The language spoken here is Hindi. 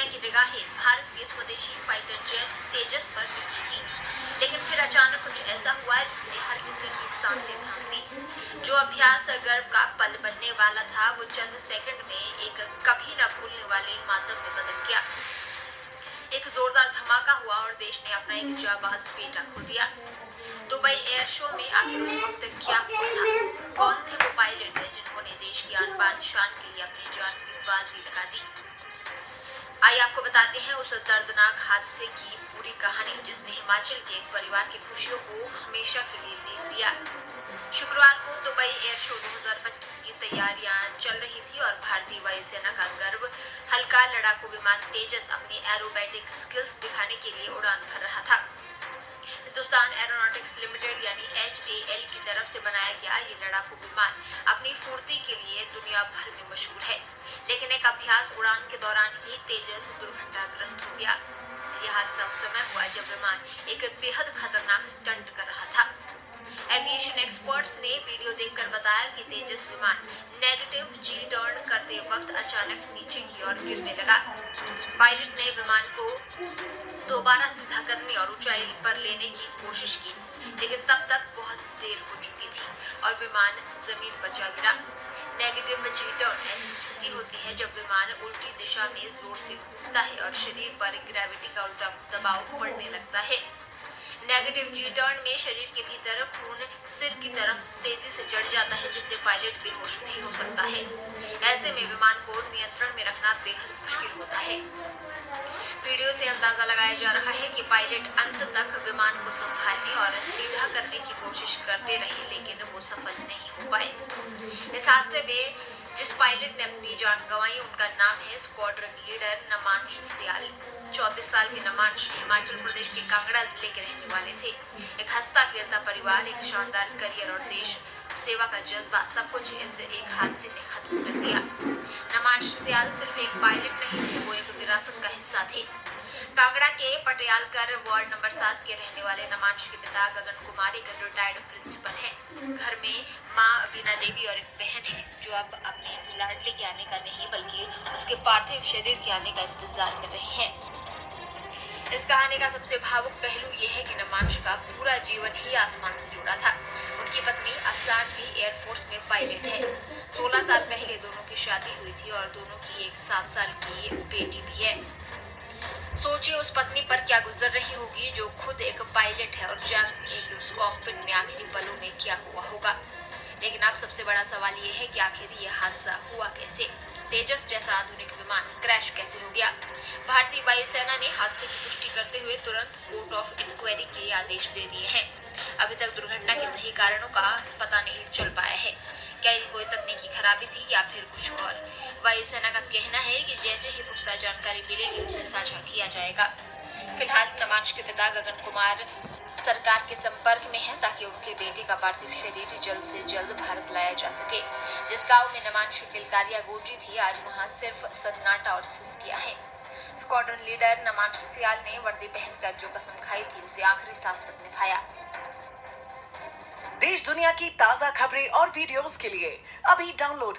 की निगाहें भारत के स्वदेशी फाइटर जेट तेजस पर टिकी थी, लेकिन फिर अचानक कुछ ऐसा हुआ जिसने हर किसी की सांसें थाम दी। जो अभ्यास गर्व का पल बनने वाला था, वो चंद सेकंड में एक कभी न भूलने वाले मातम में बदल गया। एक जोरदार धमाका हुआ और देश ने अपना एक जाबाज बेटा खो दिया। दुबई एयर शो में आखिर उस वक्त क्या हुआ था? कौन थे वो पायलट जिन्होंने देश की आन बान शान के लिए अपनी जान की बाजी लगा दी? आइए आपको बताते हैं उस दर्दनाक हादसे की पूरी कहानी, जिसने हिमाचल के एक परिवार की खुशियों को हमेशा के लिए ले लिया। शुक्रवार को दुबई एयर शो 2025 की तैयारियां चल रही थी और भारतीय वायुसेना का गर्व हल्का लड़ाकू विमान तेजस अपनी एरोबैटिक स्किल्स दिखाने के लिए उड़ान भर रहा था। हिंदुस्तान एरोनॉटिक्स लिमिटेड यानी HAL की तरफ से बनाया गया ये लड़ाकू विमान अपनी फुर्ती के लिए दुनिया भर में मशहूर है, लेकिन एक अभ्यास उड़ान के दौरान ही तेजस दुर्घटनाग्रस्त हो गया। यह हादसा उस समय हुआ जब विमान एक बेहद खतरनाक स्टंट कर रहा था। एविएशन एक्सपर्ट्स ने वीडियो देखकर बताया कि तेजस विमान नेगेटिव जी टर्न करते वक्त अचानक नीचे की ओर गिरने लगा। पायलट ने विमान को दोबारा सीधा करने और ऊंचाई पर लेने की कोशिश की, लेकिन तब तक बहुत देर हो चुकी थी और विमान जमीन पर जा गिरा। नेगेटिव जी टर्न ऐसी स्थिति होती है जब विमान उल्टी दिशा में जोर से घूमता है और शरीर पर ग्रेविटी का उल्टा दबाव पड़ने लगता है। नेगेटिव जी टर्न में शरीर के भीतर खून सिर की तरफ तेजी से चढ़ जाता है, जिससे पायलट बेहोश भी हो सकता है। ऐसे में विमान को नियंत्रण में रखना बेहद मुश्किल होता है। वीडियो से अंदाजा लगाया जा रहा है कि पायलट अंत तक विमान को संभालने और सीधा करने की कोशिश करते रहे, लेकिन वो सफल नहीं हो पाए। इस हादसे में जिस पायलट ने अपनी जान गंवाई, उनका नाम है स्क्वाड्रन लीडर नमांश सियाल। 34 साल के नमांश हिमाचल प्रदेश के कांगड़ा जिले के रहने वाले थे। एक हंसता खेलता परिवार, एक शानदार करियर और देश सेवा का जज्बा, सब कुछ इस एक हादसे ने खत्म कर दिया। नमांश सियाल सिर्फ एक पायलट नहीं थे, वो एक विरासत का हिस्सा थे। कांगड़ा के पटियालकर वार्ड नंबर 7 के रहने वाले नमांश के पिता गगन कुमार एक रिटायर्ड प्रिंसिपल हैं। घर में माँ बीना देवी और एक बहन है, जो अब अपने इस लाडले के आने का नहीं बल्कि उसके पार्थिव शरीर के आने का इंतजार कर रहे हैं। इस कहानी का सबसे भावुक पहलू यह है कि नमांश का पूरा जीवन ही आसमान से जुड़ा था। उनकी पत्नी अफसान भी एयरफोर्स में पायलट है। 16 साल पहले दोनों की शादी हुई थी और दोनों की एक 7 साल की बेटी भी है। सोचिए उस पत्नी पर क्या गुजर रही होगी जो खुद एक पायलट है और जानती है कि उस कॉकपिट में आखिरी पलों में क्या हुआ होगा। लेकिन अब सबसे बड़ा सवाल ये है कि आखिर ये हादसा हुआ कैसे? तेजस जैसा आधुनिक विमान क्रैश कैसे हो गया? भारतीय वायुसेना ने हादसे की पुष्टि करते हुए तुरंत कोर्ट ऑफ इंक्वायरी के आदेश दे दिए हैं। अभी तक दुर्घटना के सही कारणों का पता नहीं चल पाया है। क्या ये कोई तकनीकी खराबी थी या फिर कुछ और? वायुसेना का कहना है कि जैसे ही पुख्ता जानकारी मिलेगी उसे साझा किया जाएगा। फिलहाल नमांश के पिता गगन कुमार सरकार के संपर्क में हैं ताकि उनके बेटे का पार्थिव शरीर जल्द से जल्द भारत लाया जा सके। जिस गांव में नमांश की किलकारियां गूंजी थी, आज वहां सिर्फ सन्नाटा और सिसकियां हैं। स्क्वाड्रन लीडर नमांश सियाल ने वर्दी पहनकर जो कसम खाई थी उसे आखिरी सांस तक निभाया। देश दुनिया की ताजा खबरें और वीडियोस के लिए अभी डाउनलोड